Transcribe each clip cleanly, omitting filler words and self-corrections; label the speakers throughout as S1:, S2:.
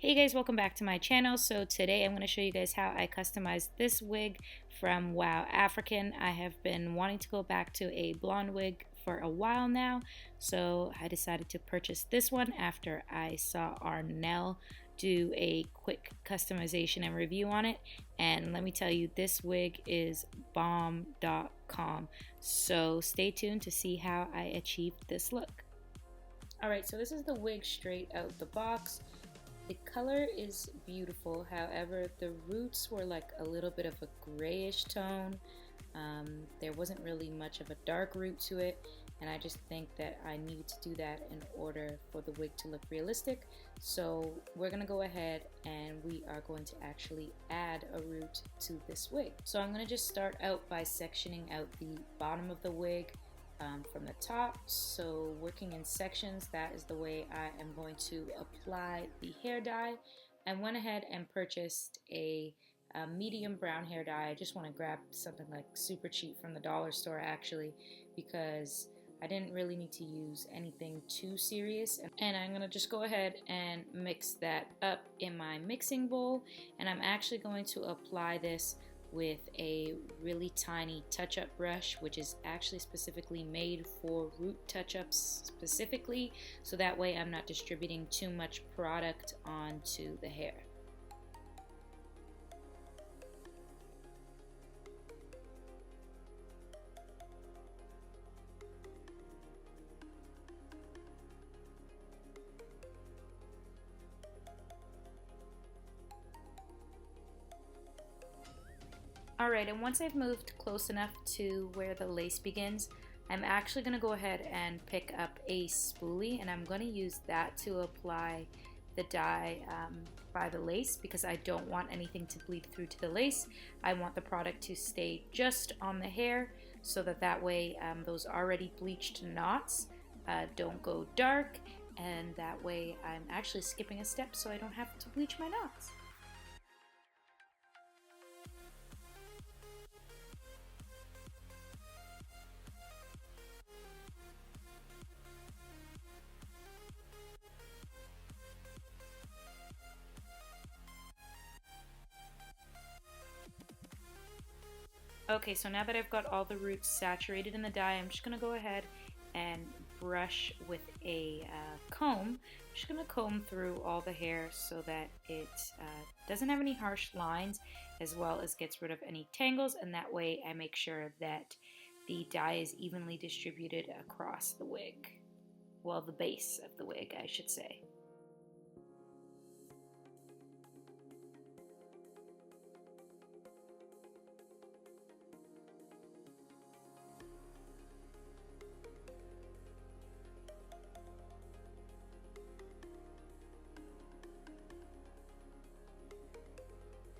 S1: Hey guys, welcome back to my channel. So today I'm going to show you guys how I customized this wig from Wowafrican. I have been wanting to go back to a blonde wig for a while now, so I decided to purchase this one after I saw Arnell do a quick customization and review on it, and let me tell you, this wig is bomb.com. So stay tuned to see how I achieved this look. Alright, so this is the wig straight out the box. The color is beautiful, however the roots were like a little bit of a grayish tone. There wasn't really much of a dark root to it, and I just think that I need to do that in order for the wig to look realistic. So we're gonna go ahead and we are going to actually add a root to this wig. So I'm gonna just start out by sectioning out the bottom of the wig from the top. So working in sections, that is the way I am going to apply the hair dye. I went ahead and purchased a medium brown hair dye. I just want to grab something like super cheap from the dollar store actually, because I didn't really need to use anything too serious. And I'm gonna just go ahead and mix that up in my mixing bowl, and I'm actually going to apply this with a really tiny touch-up brush, which is actually specifically made for root touch-ups specifically, so that way I'm not distributing too much product onto the hair. Alright, and once I've moved close enough to where the lace begins, I'm actually going to go ahead and pick up a spoolie, and I'm going to use that to apply the dye by the lace, because I don't want anything to bleed through to the lace. I want the product to stay just on the hair, so that way those already bleached knots don't go dark, and that way I'm actually skipping a step so I don't have to bleach my knots. Okay, so now that I've got all the roots saturated in the dye, I'm just going to go ahead and brush with a comb. I'm just going to comb through all the hair so that it doesn't have any harsh lines, as well as gets rid of any tangles, and that way I make sure that the dye is evenly distributed across the wig. Well, the base of the wig, I should say.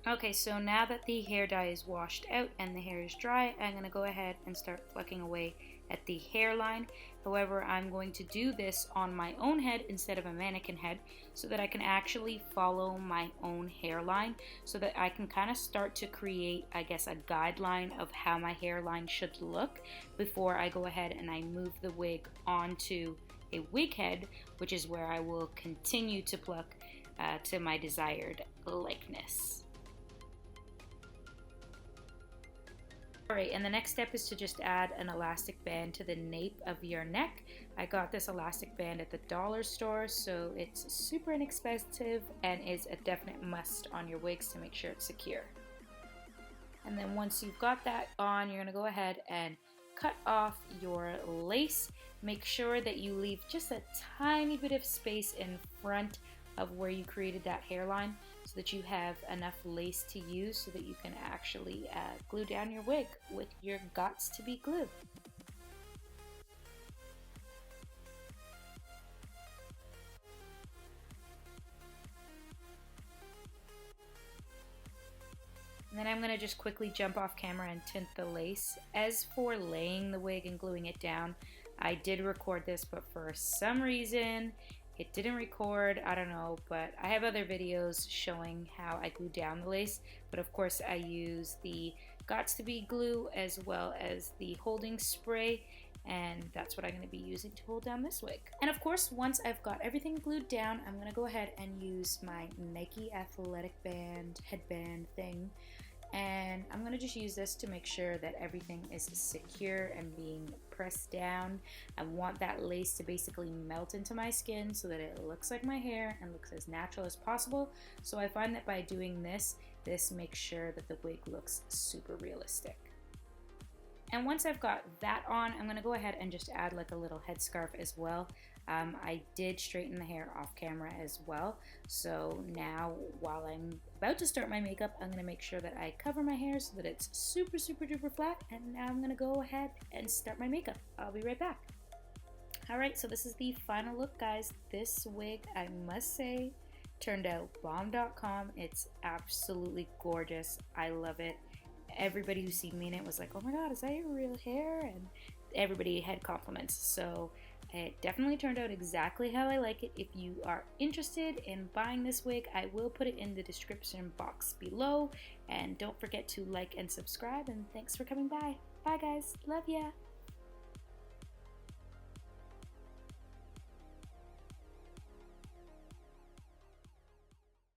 S1: Okay, so now that the hair dye is washed out and the hair is dry, I'm going to go ahead and start plucking away at the hairline. However, I'm going to do this on my own head instead of a mannequin head, so that I can actually follow my own hairline, so that I can kind of start to create, I guess, a guideline of how my hairline should look before I go ahead and I move the wig onto a wig head, which is where I will continue to pluck to my desired likeness. Alright, and the next step is to just add an elastic band to the nape of your neck. I got this elastic band at the dollar store, so it's super inexpensive and is a definite must on your wigs to make sure it's secure. And then once you've got that on, you're going to go ahead and cut off your lace. Make sure that you leave just a tiny bit of space in front of where you created that hairline, so that you have enough lace to use so that you can actually glue down your wig with your gots to be glue. And then I'm going to just quickly jump off camera and tint the lace. As for laying the wig and gluing it down, I did record this, but for some reason it didn't record, I don't know, but I have other videos showing how I glue down the lace. But of course I use the got to be glue as well as the holding spray, and that's what I'm going to be using to hold down this wig. And of course, once I've got everything glued down, I'm going to go ahead and use my Nike athletic band headband thing, and I'm going to just use this to make sure that everything is secure and being pressed down. I want that lace to basically melt into my skin so that it looks like my hair and looks as natural as possible. So I find that by doing this makes sure that the wig looks super realistic. And once I've got that on, I'm going to go ahead and just add like a little headscarf as well. I did straighten the hair off camera as well. So now while I'm about to start my makeup, I'm going to make sure that I cover my hair so that it's super, super duper flat. And now I'm going to go ahead and start my makeup. I'll be right back. Alright, so this is the final look, guys. This wig, I must say, turned out bomb.com. It's absolutely gorgeous. I love it. Everybody who's seen me in it was like, oh my god, is that your real hair? And everybody had compliments. So it definitely turned out exactly how I like it. If you are interested in buying this wig, I will put it in the description box below. And don't forget to like and subscribe. And thanks for coming by. Bye guys. Love ya.